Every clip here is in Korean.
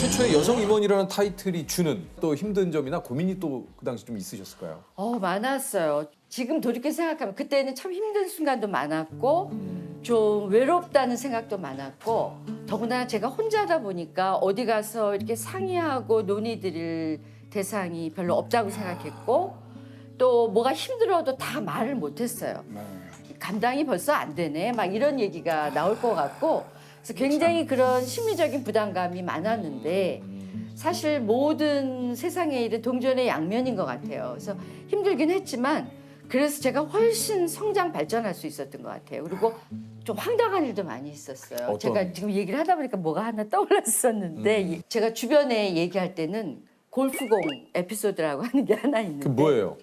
최초의 여성 임원이라는 타이틀이 주는 또 힘든 점이나 고민이 또 그 당시 좀 있으셨을까요? 많았어요. 지금 돌이켜 생각하면 그때는 참 힘든 순간도 많았고 좀 외롭다는 생각도 많았고 더구나 제가 혼자다 보니까 어디 가서 이렇게 상의하고 논의드릴 대상이 별로 없다고 생각했고 또 뭐가 힘들어도 다 말을 못했어요. 감당이 벌써 안 되네 막 이런 얘기가 나올 것 같고 그래서 굉장히 그런 심리적인 부담감이 많았는데 사실 모든 세상의 일은 동전의 양면인 것 같아요. 그래서 힘들긴 했지만 그래서 제가 훨씬 성장 발전할 수 있었던 것 같아요. 그리고 좀 황당한 일도 많이 있었어요. 어떤? 제가 지금 얘기를 하다 보니까 뭐가 하나 떠올랐었는데 제가 주변에 얘기할 때는 골프공 에피소드라고 하는 게 하나 있는데 그 뭐예요?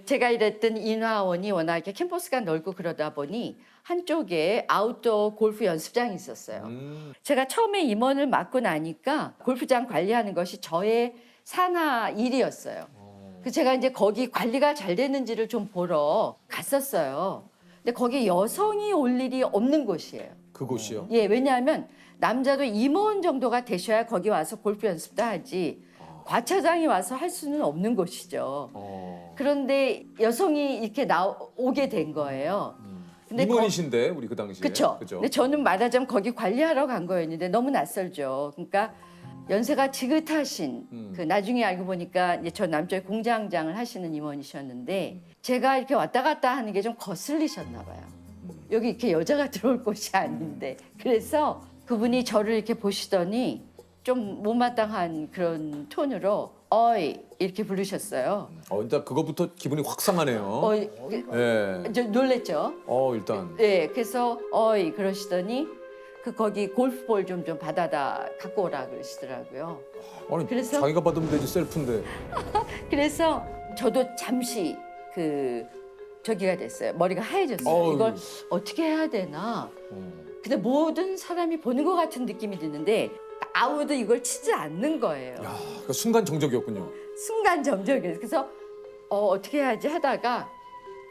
제가 일했던 인화원이 워낙 이렇게 캠퍼스가 넓고 그러다 보니 한쪽에 아웃도어 골프 연습장이 있었어요. 제가 처음에 임원을 맡고 나니까 골프장 관리하는 것이 저의 산하 일이었어요. 그래서 제가 이제 거기 관리가 잘 되는지를 좀 보러 갔었어요. 근데 거기 여성이 올 일이 없는 곳이에요. 그곳이요? 예, 왜냐하면 남자도 임원 정도가 되셔야 거기 와서 골프 연습도 하지 과차장이 와서 할 수는 없는 곳이죠. 그런데 여성이 이렇게 오게 된 거예요. 근데 임원이신데 우리 그 당시에. 그쵸. 그죠? 근데 저는 말하자면 거기 관리하러 간 거였는데 너무 낯설죠. 그러니까 연세가 지긋하신 나중에 알고 보니까 이제 저 남쪽에 공장장을 하시는 임원이셨는데 제가 이렇게 왔다 갔다 하는 게 좀 거슬리셨나 봐요. 여기 이렇게 여자가 들어올 곳이 아닌데 그래서 그분이 저를 이렇게 보시더니 좀 못마땅한 그런 톤으로 어이 이렇게 부르셨어요. 일단 그거부터 기분이 확 상하네요. 예. 저 놀랬죠. 일단. 네, 그래서 어이 그러시더니 거기 골프볼 좀 받아다 갖고 오라 그러시더라고요. 아니 그래서- 자기가 받으면 되지 셀프인데. 그래서 저도 잠시 저기가 됐어요. 머리가 하얘졌어요. 어우. 이걸 어떻게 해야 되나. 근데 모든 사람이 보는 것 같은 느낌이 드는데 아무도 이걸 치지 않는 거예요. 야, 그 순간 정적이었군요. 순간 점적이에요. 그래서 어떻게 해야지 하다가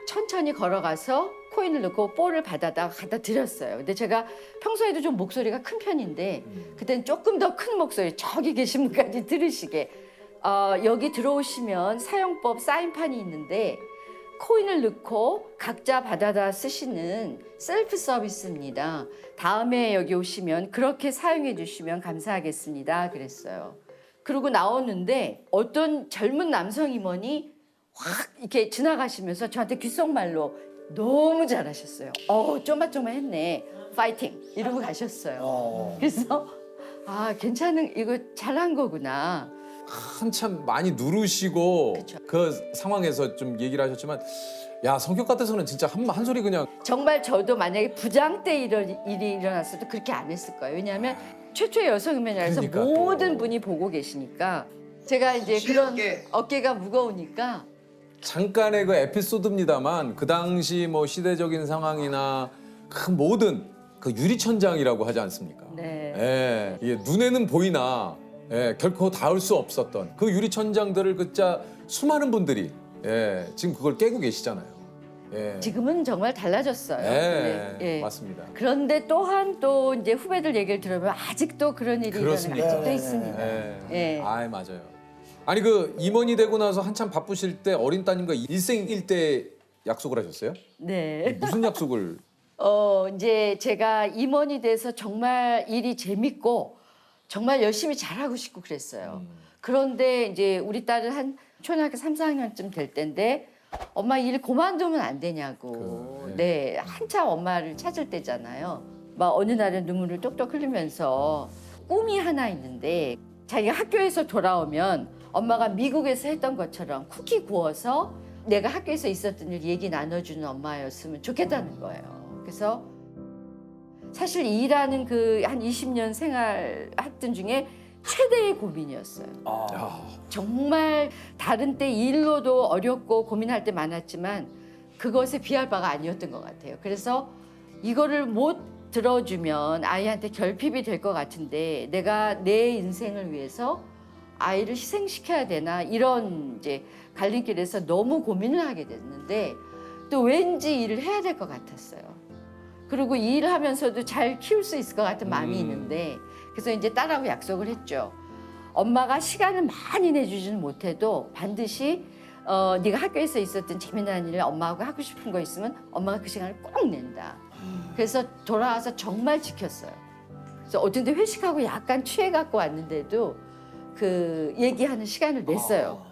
천천히 걸어가서 코인을 넣고 볼을 갖다 드렸어요. 근데 제가 평소에도 좀 목소리가 큰 편인데 그때는 조금 더 큰 목소리 저기 계신 분까지 들으시게 여기 들어오시면 사용법 사인판이 있는데 코인을 넣고 각자 받아다 쓰시는 셀프 서비스입니다. 다음에 여기 오시면 그렇게 사용해 주시면 감사하겠습니다. 그랬어요. 그러고 나오는데 어떤 젊은 남성 임원이 확 이렇게 지나가시면서 저한테 귓속말로 너무 잘하셨어요. 쪼마쪼마했네. 파이팅 이러고 가셨어요. 그래서 괜찮은 이거 잘한 거구나. 한참 많이 누르시고 그쵸. 그 상황에서 좀 얘기를 하셨지만 야 성격 같아서는 진짜 한 소리 그냥 정말 저도 만약에 부장 때 이런 일이 일어났어도 그렇게 안 했을 거예요. 왜냐하면 최초의 여성임원이라서 그러니까 모든 또. 분이 보고 계시니까 제가 이제 그런 어깨가 무거우니까 잠깐의 그 에피소드입니다만 그 당시 뭐 시대적인 상황이나 그 모든 그 유리천장이라고 하지 않습니까? 네. 예, 이게 눈에는 보이나 결코 닿을 수 없었던 그 유리천장들을 그자 수많은 분들이 지금 그걸 깨고 계시잖아요. 지금은 정말 달라졌어요. 네, 예. 맞습니다. 그런데 또한 또 이제 후배들 얘기를 들으면 아직도 그런 일이 그렇습니까? 일어나는 아직도 있습니다. 예. 맞아요. 아니 그 임원이 되고 나서 한참 바쁘실 때 어린 따님과 일생일대 약속을 하셨어요? 네. 무슨 약속을? 이제 제가 임원이 돼서 정말 일이 재밌고 정말 열심히 잘하고 싶고 그랬어요. 그런데 이제 우리 딸은 한 초등학교 3, 4학년쯤 될 때인데 엄마 일 그만두면 안 되냐고. 네, 한참 엄마를 찾을 때잖아요. 막 어느 날은 눈물을 똑똑 흘리면서 꿈이 하나 있는데 자기가 학교에서 돌아오면 엄마가 미국에서 했던 것처럼 쿠키 구워서 내가 학교에서 있었던 일 얘기 나눠주는 엄마였으면 좋겠다는 거예요. 그래서 사실 일하는 그 한 20년 생활했던 중에 최대의 고민이었어요. 정말 다른 때 일로도 어렵고 고민할 때 많았지만 그것에 비할 바가 아니었던 것 같아요. 그래서 이거를 못 들어주면 아이한테 결핍이 될 것 같은데 내가 내 인생을 위해서 아이를 희생시켜야 되나 이런 이제 갈림길에서 너무 고민을 하게 됐는데 또 왠지 일을 해야 될 것 같았어요. 그리고 이 일을 하면서도 잘 키울 수 있을 것 같은 마음이 있는데 그래서 이제 딸하고 약속을 했죠. 엄마가 시간을 많이 내주지는 못해도 반드시 네가 학교에서 있었던 재미난 일을 엄마하고 하고 싶은 거 있으면 엄마가 그 시간을 꼭 낸다. 그래서 돌아와서 정말 지켰어요. 그래서 어떤 때 회식하고 약간 취해갖고 왔는데도 그 얘기하는 시간을 냈어요.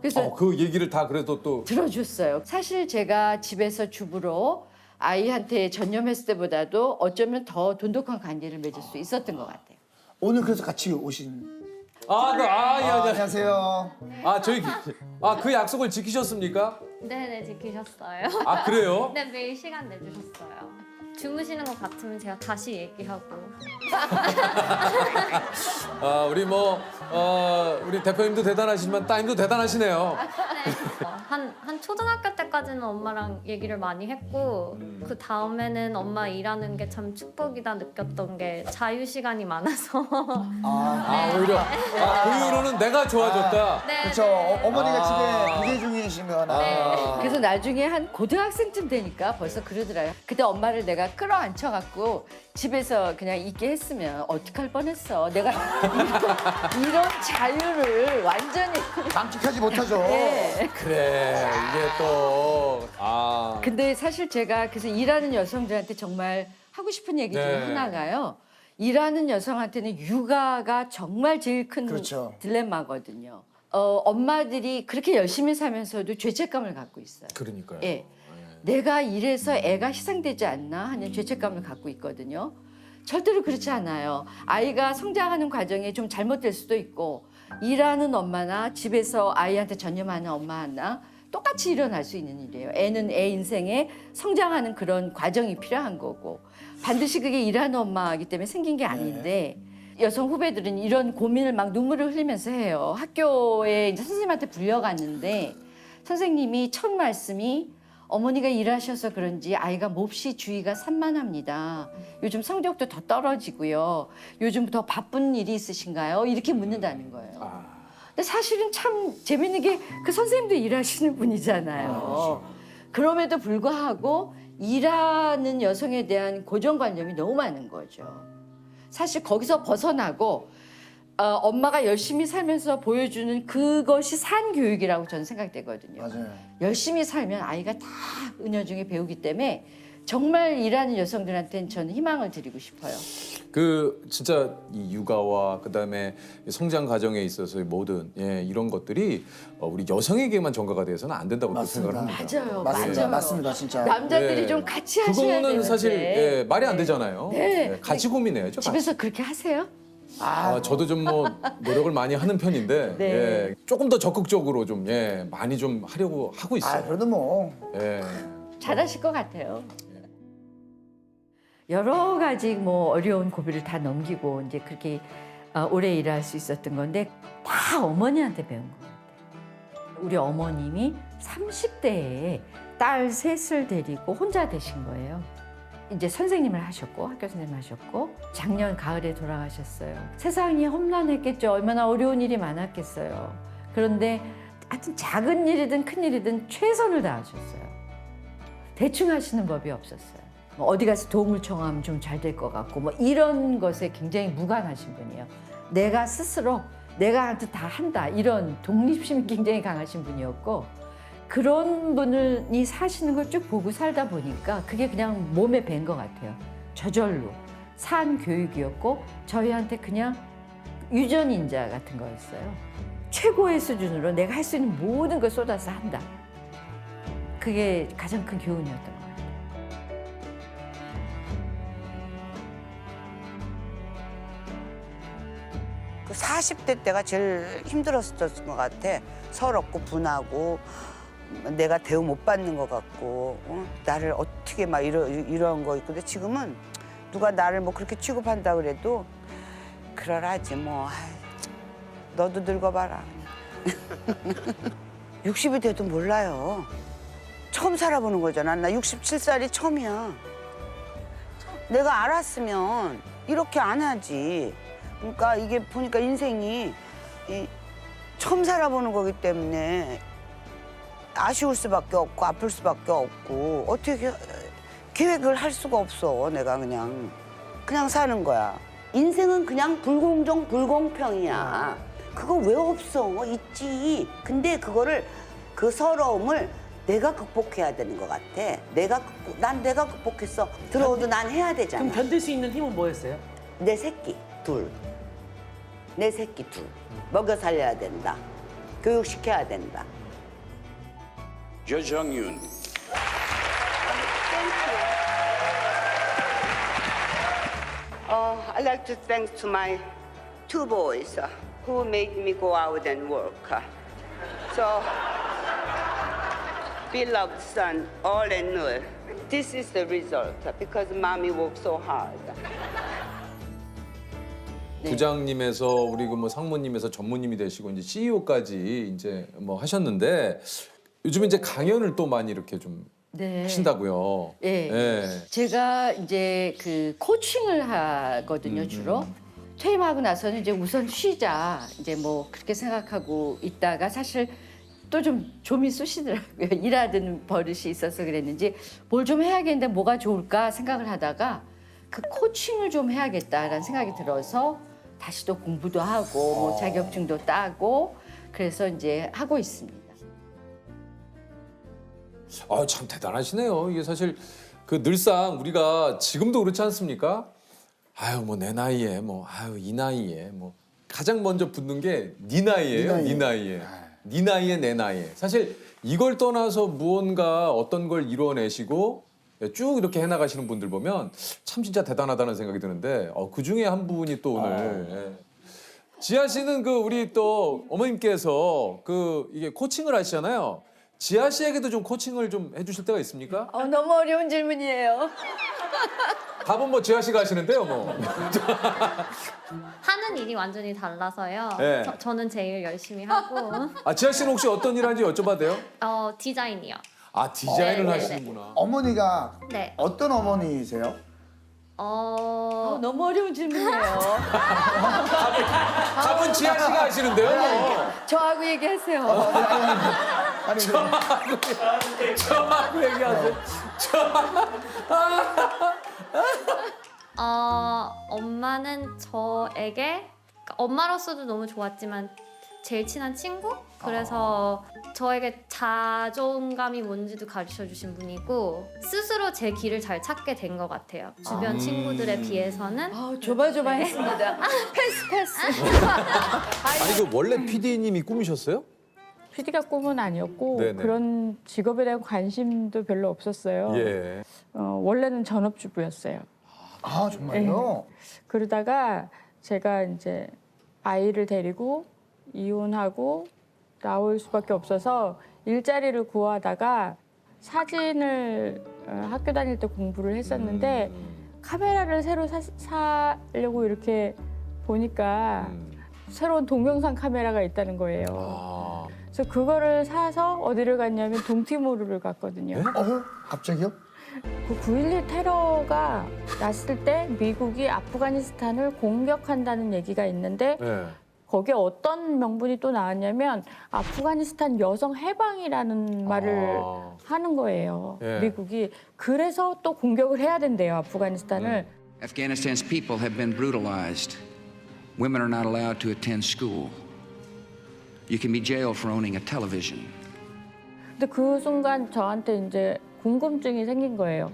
그래서 그 얘기를 다 그래도 또 들어줬어요. 사실 제가 집에서 주부로 아이한테 전념했을 때보다도 어쩌면 더 돈독한 관계를 맺을 수 있었던 것 같아요. 오늘 그래서 같이 오신. 예, 안녕하세요. 그 약속을 지키셨습니까? 네네 지키셨어요. 아 그래요? 네 매일 시간 내주셨어요. 주무시는 것 같으면 제가 다시 얘기하고. 우리 대표님도 대단하시지만 따님도 대단하시네요. 네. 한 초등학교 때까지는 엄마랑 얘기를 많이 했고 그 다음에는 엄마 일하는 게 참 축복이다 느꼈던 게 자유 시간이 많아서. 오히려 그 이후로는 내가 좋아졌다. 네. 그렇죠. 어머니가 집에 부재 중이시면 그래서 나중에 한 고등학생쯤 되니까 벌써 그러더라고요. 그때 엄마를 내가 끌어안혀갖고 집에서 그냥 있게 했으면 어떡할 뻔했어. 내가 이런 자유를 완전히. 만끽하지 못하죠. 네. 그래 이게 또 근데 사실 제가 그래서 일하는 여성들한테 정말 하고 싶은 얘기 중에 네. 하나가요. 일하는 여성한테는 육아가 정말 제일 큰 그렇죠. 딜레마거든요. 엄마들이 그렇게 열심히 살면서도 죄책감을 갖고 있어요. 그러니까요. 예. 내가 일해서 애가 희생되지 않나 하는 죄책감을 갖고 있거든요. 절대로 그렇지 않아요. 아이가 성장하는 과정이 좀 잘못될 수도 있고 일하는 엄마나 집에서 아이한테 전념하는 엄마 하나 똑같이 일어날 수 있는 일이에요. 애는 애 인생에 성장하는 그런 과정이 필요한 거고 반드시 그게 일하는 엄마이기 때문에 생긴 게 아닌데 여성 후배들은 이런 고민을 막 눈물을 흘리면서 해요. 학교에 이제 선생님한테 불려갔는데 선생님이 첫 말씀이 어머니가 일하셔서 그런지 아이가 몹시 주의가 산만합니다. 요즘 성적도 더 떨어지고요. 요즘 더 바쁜 일이 있으신가요? 이렇게 묻는다는 거예요. 근데 사실은 참 재밌는 게 그 선생님도 일하시는 분이잖아요. 그럼에도 불구하고 일하는 여성에 대한 고정관념이 너무 많은 거죠. 사실 거기서 벗어나고 엄마가 열심히 살면서 보여주는 그것이 산교육이라고 저는 생각되거든요. 맞아요. 열심히 살면 아이가 다 은연중에 배우기 때문에 정말 일하는 여성들한테는 저는 희망을 드리고 싶어요. 그 진짜 이 육아와 그다음에 성장 과정에 있어서의 모든 이런 것들이 우리 여성에게만 전가가 돼서는 안 된다고 또 생각을 합니다. 맞아요. 맞습니다. 맞아요. 맞습니다. 진짜. 남자들이 네. 좀 같이 하셔야 되는데. 그거는 사실 말이 안 되잖아요. 네. 같이 고민해야죠. 같이. 집에서 그렇게 하세요? 저도 좀 노력을 많이 하는 편인데 네. 조금 더 적극적으로 좀 많이 좀 하려고 하고 있어요. 그래도 뭐. 잘하실 것 같아요. 여러 가지 뭐 어려운 고비를 다 넘기고 이제 그렇게 오래 일할 수 있었던 건데 다 어머니한테 배운 것 같아요. 우리 어머님이 30대에 딸 셋을 데리고 혼자 되신 거예요. 이제 선생님을 하셨고 학교 선생님 하셨고 작년 가을에 돌아가셨어요. 세상이 험난했겠죠. 얼마나 어려운 일이 많았겠어요. 그런데 하여튼 작은 일이든 큰 일이든 최선을 다하셨어요. 대충 하시는 법이 없었어요. 뭐 어디 가서 도움을 청하면 좀 잘 될 것 같고 뭐 이런 것에 굉장히 무관하신 분이에요. 내가 스스로 내가 하여튼 다 한다 이런 독립심이 굉장히 강하신 분이었고 그런 분이 사시는 걸 쭉 보고 살다 보니까 그게 그냥 몸에 밴 것 같아요. 저절로 산 교육이었고 저희한테 그냥 유전인자 같은 거였어요. 최고의 수준으로 내가 할 수 있는 모든 걸 쏟아서 한다. 그게 가장 큰 교훈이었던 것 같아요. 그 40대 때가 제일 힘들었을 것 같아. 서럽고 분하고 내가 대우 못 받는 것 같고 나를 어떻게 막 이런 거 있고 근데 지금은 누가 나를 뭐 그렇게 취급한다 그래도 그러라지 뭐 아이, 너도 늙어봐라. 60이 돼도 몰라요. 처음 살아보는 거잖아. 나 67살이 처음이야. 내가 알았으면 이렇게 안 하지. 그러니까 이게 보니까 인생이 처음 살아보는 거기 때문에 아쉬울 수밖에 없고 아플 수밖에 없고 어떻게 계획을 할 수가 없어. 내가 그냥 사는 거야. 인생은 그냥 불공정, 불공평이야. 그거 왜 없어? 있지. 근데 그 서러움을 내가 극복해야 되는 것 같아. 난 내가 극복했어. 들어오도 난 해야 되잖아. 그럼 견딜 수 있는 힘은 뭐였어요? 내 새끼 둘. 먹여 살려야 된다. 교육시켜야 된다. Judge Jung Yoon. I'd like to thank to my two boys who made me go out and work. So, beloved son, all and all, this is the result because mommy worked so hard. 부장님에서 우리 그 뭐 상무님에서 전무님이 되시고 이제 CEO까지 이제 뭐 하셨는데 요즘 이제 강연을 또 많이 이렇게 좀 네. 하신다고요. 예. 예. 제가 이제 그 코칭을 하거든요, 주로. 퇴임하고 나서는 이제 우선 쉬자. 이제 뭐 그렇게 생각하고 있다가 사실 또 좀이 쑤시더라고요. 일하던 버릇이 있어서 그랬는지 뭘 좀 해야겠는데 뭐가 좋을까 생각을 하다가 그 코칭을 좀 해야겠다라는 생각이 들어서 다시 또 공부도 하고 뭐 자격증도 따고 그래서 이제 하고 있습니다. 아, 참 대단하시네요. 이게 사실 그 늘상 우리가 지금도 그렇지 않습니까? 아유 뭐 내 나이에 뭐 아유 이 나이에 뭐 가장 먼저 붙는 게 네 나이예요. 네 나이에. 네 나이에 내 나이에. 사실 이걸 떠나서 무언가 어떤 걸 이루어내시고 쭉 이렇게 해나가시는 분들 보면 참 진짜 대단하다는 생각이 드는데 그 중에 한 분이 또 오늘 예. 지아 씨는 그 우리 또 어머님께서 그 이게 코칭을 하시잖아요. 지아 씨에게도 좀 코칭을 좀 해주실 때가 있습니까? 너무 어려운 질문이에요. 답은 뭐 지아 씨가 하시는데요, 뭐. 하는 일이 완전히 달라서요. 네. 저는 제일 열심히 하고 아 지아 씨는 혹시 어떤 일 하는지 여쭤봐도 돼요? 디자인이요. 아 디자인을 네, 하시는구나. 어머니가 네. 어떤 어머니세요? 너무 어려운 질문이에요. 답은 지아 씨가 하시는데요, 뭐. 저하고 얘기하세요. 아니 저하고 얘기하세요. 엄마는 저에게 엄마로서도 너무 좋았지만 제일 친한 친구? 그래서 저에게 자존감이 뭔지도 가르쳐 주신 분이고 스스로 제 길을 잘 찾게 된 것 같아요. 주변 친구들에 비해서는. 조마조마했습니다. 패스. 아니 그 원래 PD님이 꿈이셨어요? PD가 꿈은 아니었고 네네. 그런 직업에 대한 관심도 별로 없었어요. 예. 원래는 전업주부였어요. 아 정말요? 그러다가 제가 이제 아이를 데리고 이혼하고 나올 수밖에 없어서 일자리를 구하다가 사진을 학교 다닐 때 공부를 했었는데 카메라를 새로 사려고 이렇게 보니까 새로운 동영상 카메라가 있다는 거예요. 아. 그래서 그거를 사서 어디를 갔냐면 동티모르를 갔거든요. 갑자기요? 그 9.11 테러가 났을 때 미국이 아프가니스탄을 공격한다는 얘기가 있는데 네. 거기에 어떤 명분이 또 나왔냐면 아프가니스탄 여성 해방이라는 말을 하는 거예요. 예. 미국이. 그래서 또 공격을 해야 된대요, 아프가니스탄을. Afghanistan's people have been brutalized. Women are not allowed to attend school. You can be jailed for owning a television. 근데 그 순간 저한테 이제 궁금증이 생긴 거예요.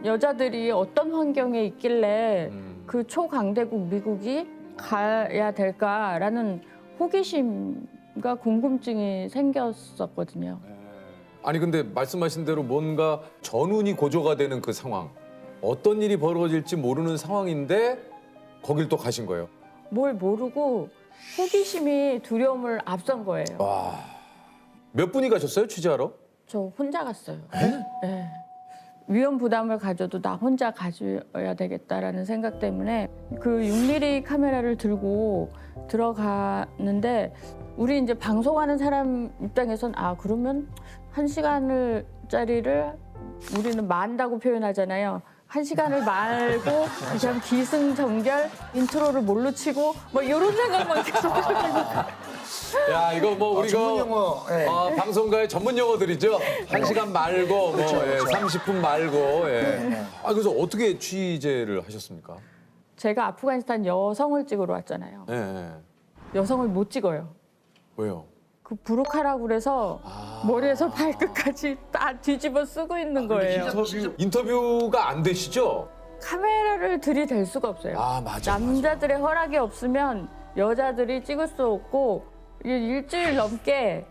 여자들이 어떤 환경에 있길래 그 초강대국 미국이 가야 될까라는 호기심과 궁금증이 생겼었거든요. 아니 근데 말씀하신 대로 뭔가 전운이 고조가 되는 그 상황. 어떤 일이 벌어질지 모르는 상황인데 거길 또 가신 거예요. 뭘 모르고 호기심이 두려움을 앞선 거예요. 와. 몇 분이 가셨어요, 취재하러? 저 혼자 갔어요. 네. 위험 부담을 가져도 나 혼자 가져야 되겠다라는 생각 때문에 그 6mm 카메라를 들고 들어가는데 우리 이제 방송하는 사람 입장에선 그러면 1시간짜리를 우리는 만다고 표현하잖아요. 1시간을 말고 그냥 기승전결 인트로를 뭘로 치고 뭐 이런 생각만 계속 하니까. 야 이거 뭐 우리 전문 용어. 예. 방송가의 전문 용어들이죠. 1시간 말고 그렇죠, 뭐 그렇죠. 30분 말고. 예. 그래서 어떻게 취재를 하셨습니까? 제가 아프가니스탄 여성을 찍으러 왔잖아요. 예, 예. 여성을 못 찍어요. 왜요? 그 부르카라고 그래서 머리에서 발끝까지 다 뒤집어 쓰고 있는 거예요. 인터뷰가 안 되시죠? 카메라를 들이댈 수가 없어요. 아, 맞아. 남자들의 허락이 없으면 여자들이 찍을 수 없고 이게 일주일 넘게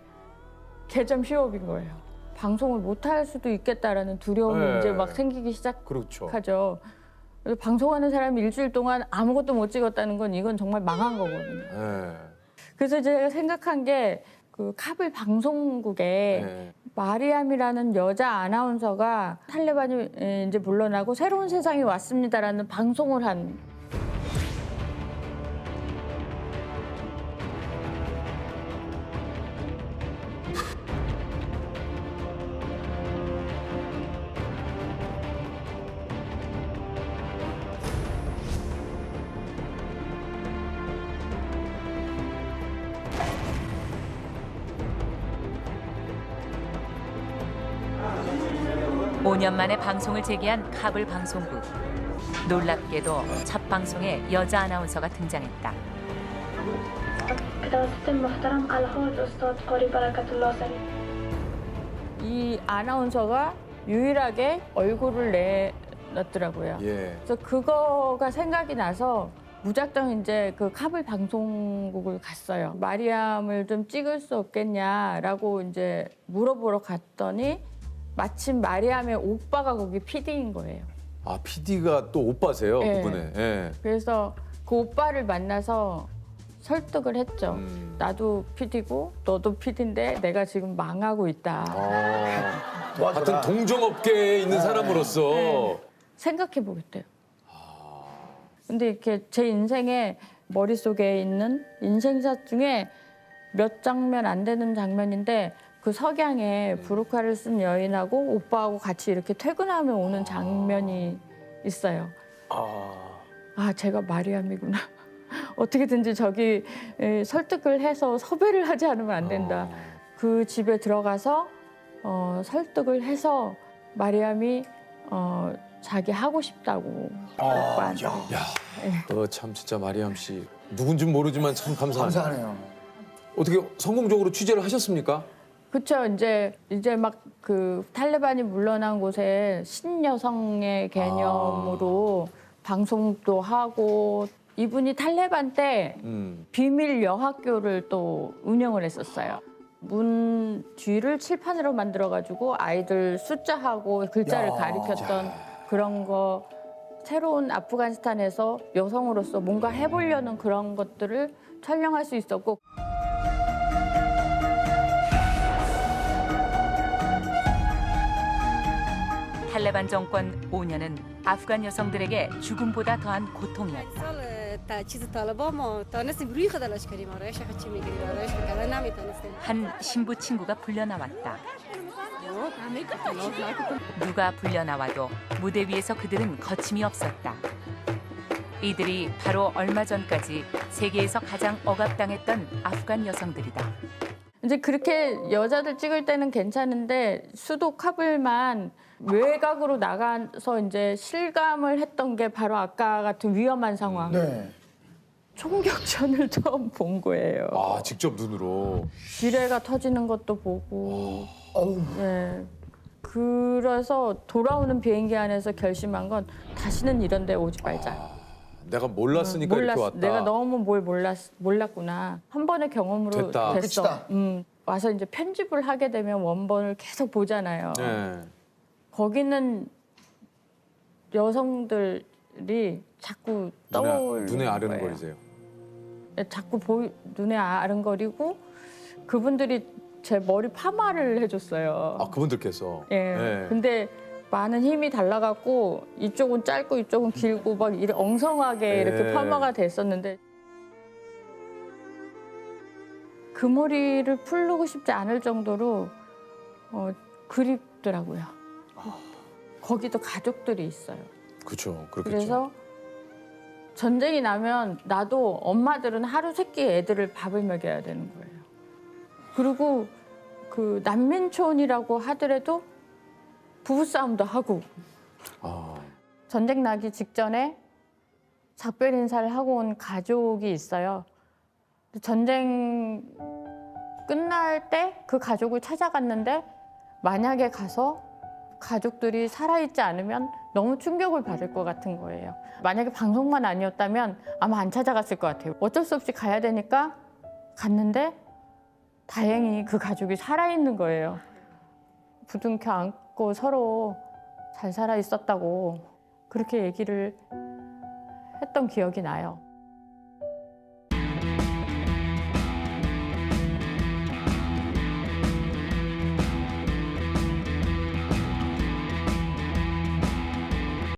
개점 휴업인 거예요. 방송을 못 할 수도 있겠다라는 두려움이 네. 이제 막 생기기 그렇죠. 시작하죠. 그래서 방송하는 사람이 일주일 동안 아무것도 못 찍었다는 건 이건 정말 망한 거거든요. 예. 그래서 제가 생각한 게 그 카불 방송국에 예. 마리암이라는 여자 아나운서가 탈레반이 이제 물러나고 새로운 세상이 왔습니다라는 방송을 한 오 년 만에 방송을 재개한 카불 방송국. 놀랍게도 첫 방송에 여자 아나운서가 등장했다. 이 아나운서가 유일하게 얼굴을 내놨더라고요. 예. 그래서 그거가 생각이 나서 무작정 이제 그 카불 방송국을 갔어요. 마리암을 좀 찍을 수 없겠냐라고 이제 물어보러 갔더니 마침 마리암의 오빠가 거기 PD인 거예요. 아, PD가 또 오빠세요, 예. 그분의. 예. 그래서 그 오빠를 만나서 설득을 했죠. 나도 PD고 너도 PD인데 내가 지금 망하고 있다. 아, 같은 동종업계에 있는 사람으로서 네. 생각해 보겠대요. 근데 이렇게 제 인생에 머릿속에 있는 인생샷 중에 몇 장면 안 되는 장면인데 그 석양에 부르카를 쓴 여인하고 오빠하고 같이 이렇게 퇴근하며 오는 장면이 있어요. 아, 제가 마리암이구나. 어떻게든지 저기 설득을 해서 섭외를 하지 않으면 안 된다. 그 집에 들어가서 설득을 해서 마리암이 자기 하고 싶다고 오빠한테. 참 진짜 마리암 씨 누군지 모르지만 참 감사하네요. 감사하네요. 어떻게 성공적으로 취재를 하셨습니까? 그렇죠. 이제 막 그 탈레반이 물러난 곳에 신여성의 개념으로 방송도 하고 이분이 탈레반 때 비밀 여학교를 또 운영을 했었어요. 문 뒤를 칠판으로 만들어가지고 아이들 숫자하고 글자를 가리켰던 그런 거. 새로운 아프가니스탄에서 여성으로서 뭔가 해보려는 그런 것들을 촬영할 수 있었고. 탈레반 정권 5년은 아프간 여성들에게 죽음보다 더한 고통이었다. 한 신부 친구가 불려나왔다. 누가 불려나와도 무대 위에서 그들은 거침이 없었다. 이들이 바로 얼마 전까지 세계에서 가장 억압당했던 아프간 여성들이다. 이제 그렇게 여자들 찍을 때는 괜찮은데 수도 카불만 외곽으로 나가서 이제 실감을 했던 게 바로 아까 같은 위험한 상황. 네. 총격전을 처음 본 거예요. 아, 직접 눈으로. 지뢰가 터지는 것도 보고. 어우. 네. 그래서 돌아오는 비행기 안에서 결심한 건 다시는 이런 데 오지 말자. 내가 몰랐으니까 이렇게 왔다. 내가 너무 뭘 몰랐구나. 한 번의 경험으로 됐다. 됐어. 끝이다. 와서 이제 편집을 하게 되면 원본을 계속 보잖아요. 네. 거기는 여성들이 자꾸 떠오르는 눈에 거예요. 아른거리세요. 자꾸 눈에 아른거리고 그분들이 제 머리 파마를 해줬어요. 아, 그분들께서. 예. 네. 근데 많은 힘이 달라갖고 이쪽은 짧고 이쪽은 길고 막 이렇게 엉성하게 이렇게 네. 파마가 됐었는데 그 머리를 풀르고 싶지 않을 정도로 그립더라고요. 거기도 가족들이 있어요. 그렇죠. 그렇겠죠. 그래서 전쟁이 나면 나도 엄마들은 하루 세끼 애들을 밥을 먹여야 되는 거예요. 그리고 그 난민촌이라고 하더라도 부부싸움도 하고 아, 전쟁 나기 직전에 작별 인사를 하고 온 가족이 있어요. 전쟁 끝날 때 그 가족을 찾아갔는데 만약에 가서 가족들이 살아있지 않으면 너무 충격을 받을 것 같은 거예요. 만약에 방송만 아니었다면 아마 안 찾아갔을 것 같아요. 어쩔 수 없이 가야 되니까 갔는데 다행히 그 가족이 살아있는 거예요. 부둥켜 안고 서로 잘 살아 있었다고 그렇게 얘기를 했던 기억이 나요.